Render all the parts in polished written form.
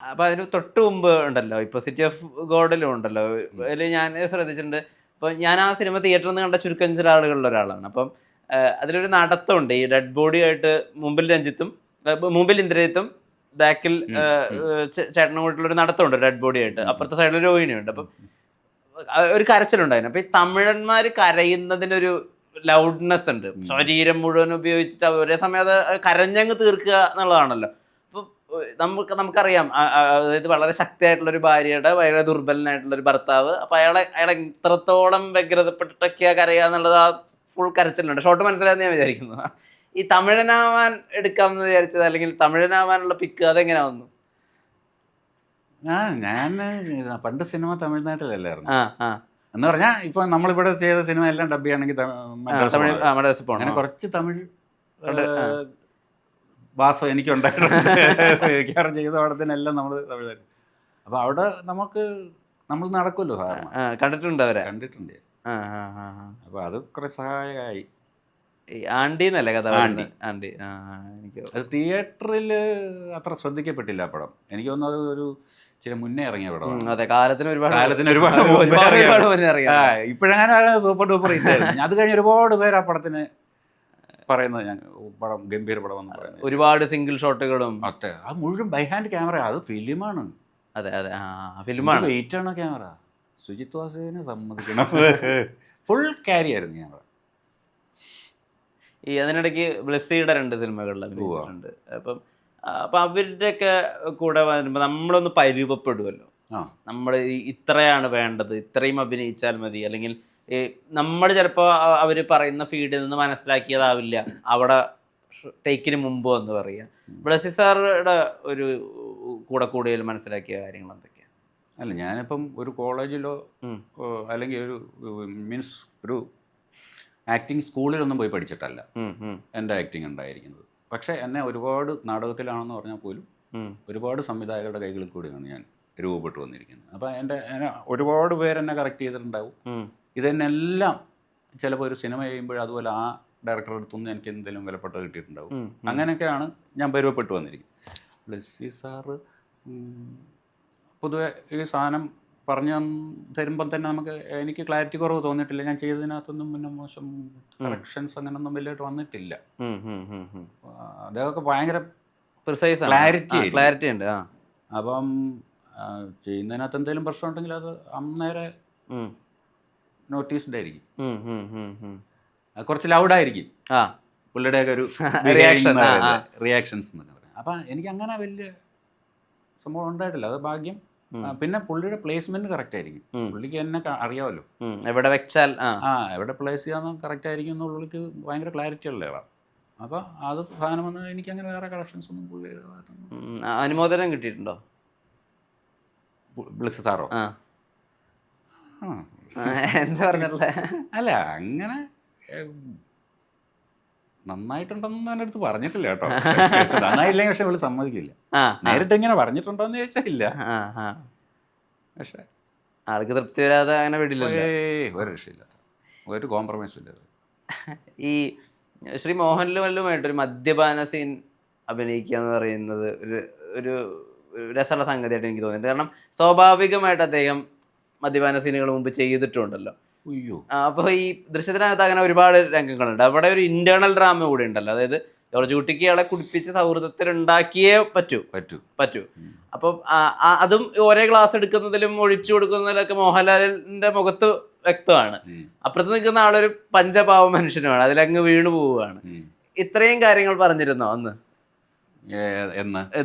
അപ്പൊ അതിന് തൊട്ട് മുമ്പ് ഉണ്ടല്ലോ ഇപ്പൊ സിറ്റി ഓഫ് ഗോഡിലും ഉണ്ടല്ലോ, അതിൽ ഞാൻ ശ്രദ്ധിച്ചിട്ടുണ്ട്. ഇപ്പൊ ഞാൻ ആ സിനിമ തിയേറ്ററിൽ നിന്ന് കണ്ട ചുരുക്കം ചില ആളുകളിൽ ഒരാളാണ്. അപ്പം അതിലൊരു നടത്തമുണ്ട്, ഈ ഡെഡ് ബോഡി ആയിട്ട് മുമ്പിൽ രഞ്ജിത്തും മുമ്പിൽ ഇന്ദ്രജിത്തും ബാക്കിൽ ചേട്ടനും കൂട്ടിലൊരു നടത്തമുണ്ട് ഡെഡ് ബോഡി ആയിട്ട്, അപ്പുറത്തെ സൈഡിൽ രോഹിണിയുണ്ട്. അപ്പം ഒരു കരച്ചിലുണ്ടായിരുന്നു. അപ്പൊ ഈ തമിഴന്മാര് കരയുന്നതിനൊരു ലൗഡ്നെസ് ഉണ്ട്, ശരീരം മുഴുവൻ ഉപയോഗിച്ചിട്ട് ഒരേ സമയം അത് കരഞ്ഞങ്ങ് തീർക്കുക എന്നുള്ളതാണല്ലോ. അപ്പൊ നമുക്കറിയാം, അതായത് വളരെ ശക്തിയായിട്ടുള്ള ഒരു ഭാര്യയുടെ വളരെ ദുർബലനായിട്ടുള്ള ഒരു ഭർത്താവ്, അപ്പൊ അയാളെ ഇത്രത്തോളം വ്യഗ്രതപ്പെട്ടിട്ടൊക്കെയാ കരയുക എന്നുള്ളത് ആ ഫുൾ കരച്ചിലുണ്ട്. ഷോർട്ട് മനസ്സിലായെന്ന് ഞാൻ വിചാരിക്കുന്നു. ഈ തമിഴനാവാൻ എടുക്കാമെന്ന് വിചാരിച്ചത്, അല്ലെങ്കിൽ തമിഴനാവാനുള്ള പിക്ക് അതെങ്ങനെ വന്നു? ഞാൻ പണ്ട് സിനിമ തമിഴ്നാട്ടിലല്ലായിരുന്നു. എന്ന് പറഞ്ഞാൽ ഇപ്പൊ നമ്മളിവിടെ ചെയ്ത സിനിമ എല്ലാം ഡബ് ചെയ്യണമെങ്കിൽ അങ്ങനെ കുറച്ച് തമിഴ് ഭാഷ എനിക്കുണ്ടായിട്ടുണ്ട്. മിക്കവാറും ചെയ്ത പടത്തിനെല്ലാം നമ്മൾ തമിഴ്. അപ്പൊ അവിടെ നമ്മൾ നടക്കുമല്ലോ സാധാരണ. കണ്ടിട്ടുണ്ട്, അവരെ കണ്ടിട്ടുണ്ട്. അപ്പൊ അത് കുറെ സഹായമായി. ആണ്ടിന്നല്ലേ കഥ? ആണ്ടി. അത് തിയേറ്ററിൽ അത്ര ശ്രദ്ധിക്കപ്പെട്ടില്ല ആ പടം. എനിക്ക് തോന്നുന്നത് ഒരു ചില മുന്നേ ഇറങ്ങിയ പടം. അതെ, കാലത്തിന് ഒരുപാട് ഇപ്പോഴങ്ങനെ സൂപ്പർ ഡൂപ്പർ ഹിറ്റായിരുന്നു. അത് കഴിഞ്ഞ് ഒരുപാട് പേര് ആ പടത്തിന് പറയുന്നത്, ഞാൻ പടം ഗംഭീര പടം എന്ന് പറയുന്നത്. ഒരുപാട് സിംഗിൾ ഷോട്ടുകളും ഒറ്റ അത് മുഴുവൻ ബൈ ഹാൻഡ് ക്യാമറ. അത് ഫിലിമാണ്. അതെ അതെ, ഫിലിമാണ്. വെയിറ്റാണ് ക്യാമറ. സുജിത് വാസുവിനെ സമ്മതിക്കണം, ഫുൾ ക്യാരി ആയിരുന്നു ക്യാമറ. ഈ അതിനിടയ്ക്ക് ബ്ലെസ്സിയുടെ 2 സിനിമകളിൽ അഭിനയിച്ചിട്ടുണ്ട്. അപ്പം അവരുടെയൊക്കെ കൂടെ വരുമ്പോൾ നമ്മളൊന്ന് പരുവപ്പെടുമല്ലോ. നമ്മൾ ഇത്രയാണ് വേണ്ടത്, ഇത്രയും അഭിനയിച്ചാൽ മതി, അല്ലെങ്കിൽ നമ്മൾ ചിലപ്പോൾ അവർ പറയുന്ന ഫീൽഡിൽ നിന്ന് മനസ്സിലാക്കിയതാവില്ല അവിടെ ടേക്കിന് മുമ്പ് എന്ന് പറയുക. ബ്ലെസ്സി സാറുടെ ഒരു കൂടിയതിൽ മനസ്സിലാക്കിയ കാര്യങ്ങൾ എന്തൊക്കെയാണ്? അല്ല, ഞാനിപ്പം ഒരു കോളേജിലോ അല്ലെങ്കിൽ മീൻസ് ഒരു ആക്ടിങ് സ്കൂളിലൊന്നും പോയി പഠിച്ചിട്ടല്ല എൻ്റെ ആക്ടിങ് ഉണ്ടായിരിക്കുന്നത്. പക്ഷേ എന്നെ ഒരുപാട് നാടകത്തിലാണെന്ന് പറഞ്ഞാൽ പോലും ഒരുപാട് സംവിധായകരുടെ കൈകളിൽ കൂടിയാണ് ഞാൻ രൂപപ്പെട്ടു വന്നിരിക്കുന്നത്. അപ്പം എന്നെ ഒരുപാട് പേരെന്നെ കറക്റ്റ് ചെയ്തിട്ടുണ്ടാവും. ഇതെന്നെല്ലാം ചിലപ്പോൾ ഒരു സിനിമ ചെയ്യുമ്പോൾ അതുപോലെ ആ ഡയറക്ടറുടെ അടുത്തുനിന്ന് എനിക്ക് എന്തെങ്കിലും വിലപ്പെട്ട കിട്ടിയിട്ടുണ്ടാവും. അങ്ങനെയൊക്കെയാണ് ഞാൻ പരുവപ്പെട്ടു വന്നിരിക്കുന്നത്. ബ്ലെസ്സി സാറ് പൊതുവെ ഈ സാധനം പറഞ്ഞു തരുമ്പം തന്നെ എനിക്ക് ക്ലാരിറ്റി കുറവ് തോന്നിയിട്ടില്ല. ഞാൻ ചെയ്തതിനകത്തൊന്നും പിന്നെ മോശം കറക്ഷൻസ് അങ്ങനെയൊന്നും വലിയായിട്ട് വന്നിട്ടില്ല. അതൊക്കെ ഭയങ്കര ക്ലാരിറ്റി ഉണ്ട്. അപ്പം ചെയ്യുന്നതിനകത്ത് എന്തെങ്കിലും പ്രശ്നം ഉണ്ടെങ്കിൽ അത് അന്നേരെ നോട്ടീസ്ഡ് ആയിരിക്കും. അത് കുറച്ച് ലൗഡായിരിക്കും പുള്ളിയുടെയൊക്കെ ഒരു റിയാക്ഷൻസ് എന്നൊക്കെ പറയാം. അപ്പം എനിക്ക് അങ്ങനെ വലിയ സംഭവം ഉണ്ടായിട്ടില്ല. അത് ഭാഗ്യം. പിന്നെ പുള്ളിയുടെ പ്ലേസ്മെന്റ് കറക്റ്റ് ആയിരിക്കും. പുള്ളിക്ക് എന്നെ അറിയാമല്ലോ, എവിടെ വെച്ചാൽ എവിടെ പ്ലേസ് ചെയ്യാന്ന് കറക്റ്റ് ആയിരിക്കും എന്ന് പുള്ളിക്ക് ഭയങ്കര ക്ലാരിറ്റി ഉള്ള ആളാണ്. അപ്പം അത് സാധനം വന്ന് എനിക്ക് അങ്ങനെ വേറെ കളക്ഷൻസ് ഒന്നും പുള്ളിയുടെ ഭാഗത്തുനിന്ന്. അനുമോദനം കിട്ടിയിട്ടുണ്ടോ ബ്ലെസ്സി സാറോ? എന്താ പറഞ്ഞിട്ടുള്ള? അല്ല, അങ്ങനെ നന്നായിട്ടുണ്ടെന്ന് എൻ്റെ അടുത്ത് പറഞ്ഞിട്ടില്ല കേട്ടോ. നന്നായില്ലെങ്കിൽ പക്ഷെ അവള് സമ്മതിക്കില്ല. നേരിട്ട് ഇങ്ങനെ പറഞ്ഞിട്ടുണ്ടോന്ന് ചോദിച്ചാൽ ഇല്ല. പക്ഷെ ആൾക്ക് തൃപ്തി വരാതെ അങ്ങനെ വിടില്ല. ഒരു രക്ഷയില്ല, ഒരു കോംപ്രമൈസും ഇല്ല. ഈ ശ്രീ മോഹൻലാലുമായിട്ടൊരു മദ്യപാന സീൻ അഭിനയിക്കുക എന്ന് പറയുന്നത് ഒരു രസമുള്ള സംഗതിയായിട്ട് എനിക്ക് തോന്നിയിട്ടുണ്ട്. കാരണം സ്വാഭാവികമായിട്ട് അദ്ദേഹം മദ്യപാന സീനുകൾ മുമ്പ് ചെയ്തിട്ടുണ്ടല്ലോ. അപ്പോൾ ഈ ദൃശ്യത്തിനകത്ത് അങ്ങനെ ഒരുപാട് രംഗങ്ങളുണ്ട്. അവിടെ ഒരു ഇന്റേണൽ ഡ്രാമ കൂടെ ഉണ്ടല്ലോ. അതായത് ജോർജ് കുട്ടിക്ക് ആളെ കുടിപ്പിച്ച് സൗഹൃദത്തിൽ ഉണ്ടാക്കിയേ പറ്റൂ. അപ്പം അതും ഒരേ ക്ലാസ് എടുക്കുന്നതിലും ഒഴിച്ചു കൊടുക്കുന്നതിലൊക്കെ മോഹൻലാലിന്റെ മുഖത്ത് വ്യക്തമാണ്. അപ്പുറത്ത് നിൽക്കുന്ന ആളൊരു പഞ്ചപാവ മനുഷ്യനുമാണ്, അതിലങ്ങ് വീണു പോവുകയാണ്. ഇത്രയും കാര്യങ്ങൾ പറഞ്ഞിരുന്നോ അന്ന്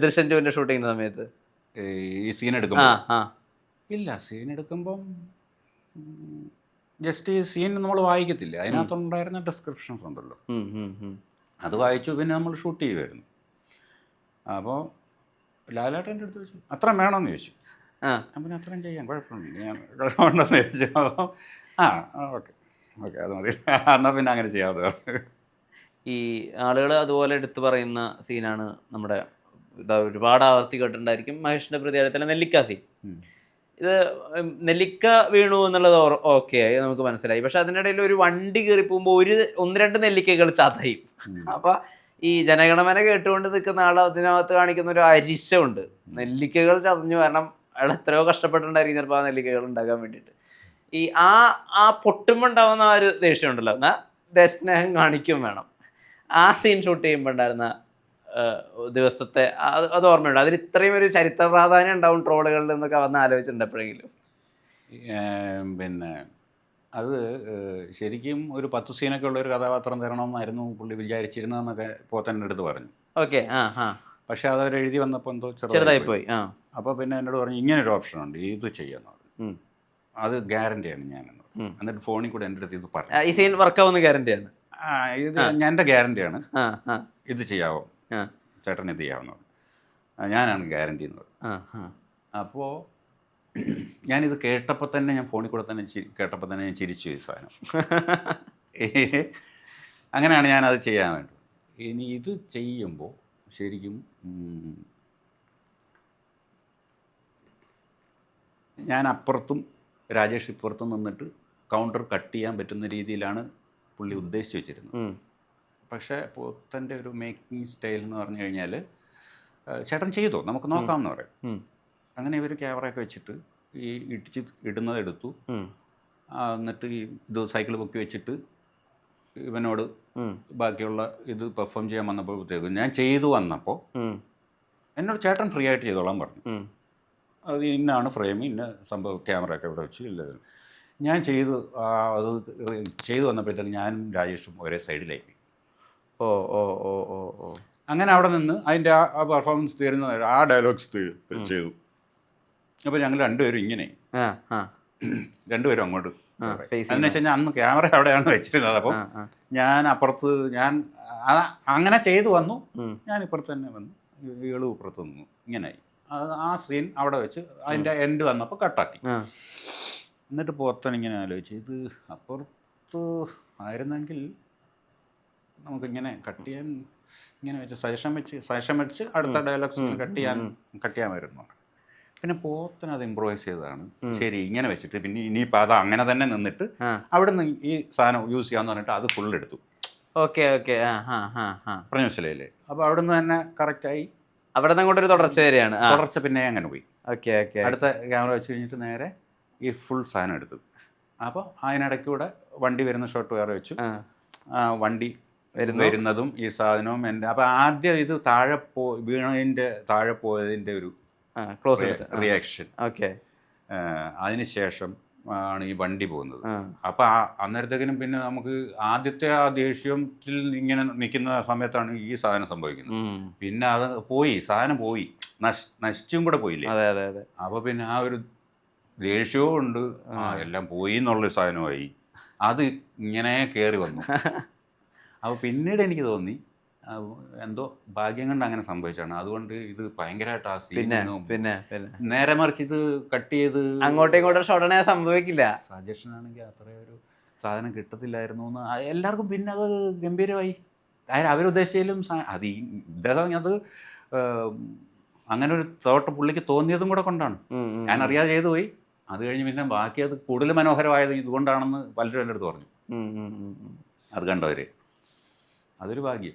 ദൃശ്യം 2 ഷൂട്ടിങ്ങിന്റെ സമയത്ത്? ഈ സീൻ എടുക്കുമ്പോൾ ഇല്ല, സീൻ എടുക്കുമ്പം ജസ്റ്റ് ഈ സീൻ നമ്മൾ വായിക്കത്തില്ല, അതിനകത്തുണ്ടായിരുന്ന ഡിസ്ക്രിപ്ഷൻസ് ഉണ്ടല്ലോ, അത് വായിച്ചു. പിന്നെ നമ്മൾ ഷൂട്ട് ചെയ്യുമായിരുന്നു. അപ്പോൾ ലാലേട്ടൻ്റെ അടുത്ത് ചോദിച്ചു, അത്രയും വേണമെന്ന് ചോദിച്ചു. പിന്നെ അത്രയും ചെയ്യാൻ കുഴപ്പമുണ്ടെന്ന് ചോദിച്ചു. അപ്പം ഓക്കെ അത് മതി, എന്നാൽ പിന്നെ അങ്ങനെ ചെയ്യാതെ. ഈ ആളുകൾ അതുപോലെ എടുത്തു പറയുന്ന സീനാണ് നമ്മുടെ ഒരുപാട് ആവർത്തി കേട്ടിട്ടുണ്ടായിരിക്കും, മഹേഷിൻ്റെ പ്രതികാരത്തിലെ നെല്ലിക്ക സീൻ. ഇത് നെല്ലിക്ക വീണു എന്നുള്ളത് ഓക്കെ ആയി, നമുക്ക് മനസ്സിലായി. പക്ഷെ അതിനിടയിൽ ഒരു വണ്ടി കയറി പോകുമ്പോൾ 1-2 നെല്ലിക്കകൾ ചതയും. അപ്പം ഈ ജനഗണമന കേട്ടുകൊണ്ട് നിൽക്കുന്ന ആൾ അതിനകത്ത് കാണിക്കുന്ന ഒരു അരിശമുണ്ട്. നെല്ലിക്കകൾ ചതഞ്ഞു, കാരണം അയാൾ എത്രയോ കഷ്ടപ്പെട്ടിട്ടുണ്ടായിരിക്കും ചിലപ്പോൾ ആ നെല്ലിക്കകൾ ഉണ്ടാക്കാൻ വേണ്ടിയിട്ട്. ഈ ആ പൊട്ടുമ്പോൾ ഉണ്ടാവുന്ന ആ ഒരു ദേഷ്യം ഉണ്ടല്ലോ, എന്നാൽ ദേശസ്നേഹം കാണിക്കും വേണം. ആ സീൻ ഷൂട്ട് ചെയ്യുമ്പോൾ ഉണ്ടായിരുന്ന ദിവസത്തെ അത് ഓർമ്മയുണ്ട്. അതിൽ ഇത്രയും ഒരു ചരിത്ര പ്രാധാന്യം ഉണ്ടാവും ട്രോളുകളിൽ എന്നൊക്കെ വന്ന് ആലോചിച്ചിട്ടുണ്ട് എപ്പോഴെങ്കിലും? പിന്നെ അത് ശരിക്കും ഒരു 10 സീനൊക്കെ ഉള്ള ഒരു കഥാപാത്രം തരണമെന്നായിരുന്നു പുള്ളി വിചാരിച്ചിരുന്നതെന്നൊക്കെ പോത്തൻ്റെ അടുത്ത് പറഞ്ഞു. ഓക്കെ. പക്ഷെ അതവർ എഴുതി വന്നപ്പോൾ എന്തോ ചെറുതായിപ്പോയി. അപ്പോൾ പിന്നെ എന്നോട് പറഞ്ഞു ഇങ്ങനൊരു ഓപ്ഷനുണ്ട്, ഇത് ചെയ്യാമെന്ന് പറഞ്ഞു. അത് ഗ്യാരണ്ടിയാണ് ഞാനെന്ന് പറഞ്ഞു. എന്നിട്ട് ഫോണിൽ കൂടെ എൻ്റെ അടുത്ത് ഇത് പറഞ്ഞു, ഈ സീൻ വർക്കാവുന്ന ഗ്യാരണ്ടിയാണ്. ഇത് എൻ്റെ ഗ്യാരണ്ടിയാണ്, ഇത് ചെയ്യാവോ ചേട്ടൻ, ഇത് ചെയ്യാമെന്ന് പറഞ്ഞു. ഞാനാണ് ഗ്യാരണ്ടി എന്ന് പറഞ്ഞു. അപ്പോൾ ഞാനിത് കേട്ടപ്പോൾ തന്നെ, ഞാൻ ഫോണിൽ കൂടെ തന്നെ കേട്ടപ്പോൾ തന്നെ ഞാൻ ചിരിച്ചു ഈ സാധനം. അങ്ങനെയാണ് ഞാനത് ചെയ്യാൻ വേണ്ടത്. ഇനി ഇത് ചെയ്യുമ്പോൾ ശരിക്കും ഞാൻ അപ്പുറത്തും രാജേഷ് ഇപ്പുറത്തും നിന്നിട്ട് കൗണ്ടർ കട്ട് ചെയ്യാൻ പറ്റുന്ന രീതിയിലാണ് പുള്ളി ഉദ്ദേശിച്ച് വെച്ചിരുന്നത്. പക്ഷേ പോത്തൻ്റെ ഒരു മേക്കിംഗ് സ്റ്റൈൽ എന്ന് പറഞ്ഞു കഴിഞ്ഞാൽ, ചേട്ടൻ ചെയ്തോ നമുക്ക് നോക്കാമെന്ന് പറയും. അങ്ങനെ ഇവർ ക്യാമറയൊക്കെ വെച്ചിട്ട് ഈ ഇടുന്നത് എടുത്തു. എന്നിട്ട് ഈ ഇത് സൈക്കിൾ പൊക്കി വെച്ചിട്ട് ഇവനോട് ബാക്കിയുള്ള ഇത് പെർഫോം ചെയ്യാൻ വന്നപ്പോഴത്തേക്കും ഞാൻ ചെയ്തു വന്നപ്പോൾ എന്നോട് ചേട്ടൻ ഫ്രീ ആയിട്ട് ചെയ്തോളാൻ പറഞ്ഞു. അത് ഇന്നാണ് ഫ്രെയിം, ഇന്ന സംഭവം, ക്യാമറയൊക്കെ ഇവിടെ വെച്ചു ഇല്ല. ഞാൻ അത് ചെയ്തു വന്നപ്പോഴത്തേക്കും ഞാനും രാജേഷും ഒരേ സൈഡിലായി. അങ്ങനെ അവിടെ നിന്ന് അതിൻ്റെ ആ പെർഫോമൻസ് തീരുന്ന ആ ഡയലോഗ്സ് ചെയ്തു. അപ്പോൾ ഞങ്ങൾ രണ്ടുപേരും ഇങ്ങനെ രണ്ടുപേരും അങ്ങോട്ട് എന്ന് വെച്ച് കഴിഞ്ഞാൽ അന്ന് ക്യാമറ അവിടെയാണ് വെച്ചിരുന്നത്. അപ്പം ഞാൻ അപ്പുറത്ത് അങ്ങനെ ചെയ്തു വന്നു, ഞാൻ ഇപ്പുറത്ത് തന്നെ വന്നു, ഇയാളും ഇപ്പുറത്ത് നിന്നു. ഇങ്ങനെയായി. ആ സീൻ അവിടെ വെച്ച് അതിൻ്റെ എൻഡ് വന്നപ്പോൾ കട്ടാക്കി. എന്നിട്ട് പോത്തൻ ഇങ്ങനെ ആലോചിച്ച്, ഇത് അപ്പുറത്ത് ആയിരുന്നെങ്കിൽ നമുക്കിങ്ങനെ കട്ട് ചെയ്യാൻ, ഇങ്ങനെ വെച്ച് സജഷൻ വെച്ച് അടുത്ത ഡയലോഗ്സ് കട്ട് ചെയ്യാൻ വരുന്നു. പിന്നെ പോത്തൻ അത് ഇംപ്രൂവൈസ് ചെയ്തതാണ്. ശരി, ഇങ്ങനെ വെച്ചിട്ട് പിന്നെ ഇനിയിപ്പോൾ അത് അങ്ങനെ തന്നെ നിന്നിട്ട് അവിടെ നിന്ന് ഈ സാധനം യൂസ് ചെയ്യാന്ന് പറഞ്ഞിട്ട് അത് ഫുൾ എടുത്തു. പറഞ്ഞു മനസ്സിലായില്ലേ? അപ്പോൾ അവിടെ നിന്ന് തന്നെ കറക്റ്റായി. അവിടെ നിന്ന് അങ്ങോട്ടൊരു തുടർച്ച പിന്നെ അങ്ങനെ പോയി. അടുത്ത ക്യാമറ വെച്ച് കഴിഞ്ഞിട്ട് നേരെ ഈ ഫുൾ സാധനം എടുത്തു. അപ്പോൾ അതിനിടയ്ക്കൂടെ വണ്ടി വരുന്ന ഷോട്ട് വേറെ വെച്ചു. വണ്ടി വരുന്നതും ഈ സാധനവും എൻ്റെ. അപ്പോൾ ആദ്യം ഇത് വീണതിൻ്റെ താഴെ പോയതിൻ്റെ ഒരു റിയാക്ഷൻ. അതിനുശേഷം ആണ് ഈ വണ്ടി പോകുന്നത്. അപ്പോൾ അന്നേരത്തേക്കിനും പിന്നെ നമുക്ക് ആദ്യത്തെ ആ ദേഷ്യത്തിൽ ഇങ്ങനെ നിൽക്കുന്ന സമയത്താണ് ഈ സാധനം സംഭവിക്കുന്നത്. പിന്നെ അത് സാധനം പോയി, നശിച്ചും കൂടെ പോയില്ലേ. അപ്പോൾ പിന്നെ ആ ഒരു ദേഷ്യവും ഉണ്ട്, എല്ലാം പോയി എന്നുള്ളൊരു സാധനമായി. അത് ഇങ്ങനെ കയറി വന്നു. അപ്പോൾ പിന്നീട് എനിക്ക് തോന്നി എന്തോ ഭാഗ്യം കൊണ്ട് അങ്ങനെ സംഭവിച്ചാണ്. അതുകൊണ്ട് ഇത് ഭയങ്കരമായിട്ട് ആ സീൻ നേരെ മറിച്ച് ഇത് കട്ട് ചെയ്ത് അങ്ങോട്ടും ഇങ്ങോട്ടും ഷോട്ടനെ സംഭവിക്കില്ല. സജഷൻ ആണെങ്കിൽ അത്രയൊരു സാധനം കിട്ടത്തില്ലായിരുന്നു എന്ന് എല്ലാവർക്കും പിന്നെ അത് ഗംഭീരമായി. അവരുദ്ദേശിച്ചാലും അത് ഇദ്ദേഹം അത് അങ്ങനെ ഒരു തോട്ട് പുള്ളിക്ക് തോന്നിയതും കൂടെ കൊണ്ടാണ്. ഞാൻ അറിയാതെ ചെയ്തു പോയി. അത് കഴിഞ്ഞ് പിന്നെ ബാക്കി അത് കൂടുതൽ മനോഹരമായത് ഇതുകൊണ്ടാണെന്ന് പലരും എൻ്റെ അടുത്ത് പറഞ്ഞു. അത് കണ്ടവർ. അതൊരു ഭാഗ്യം.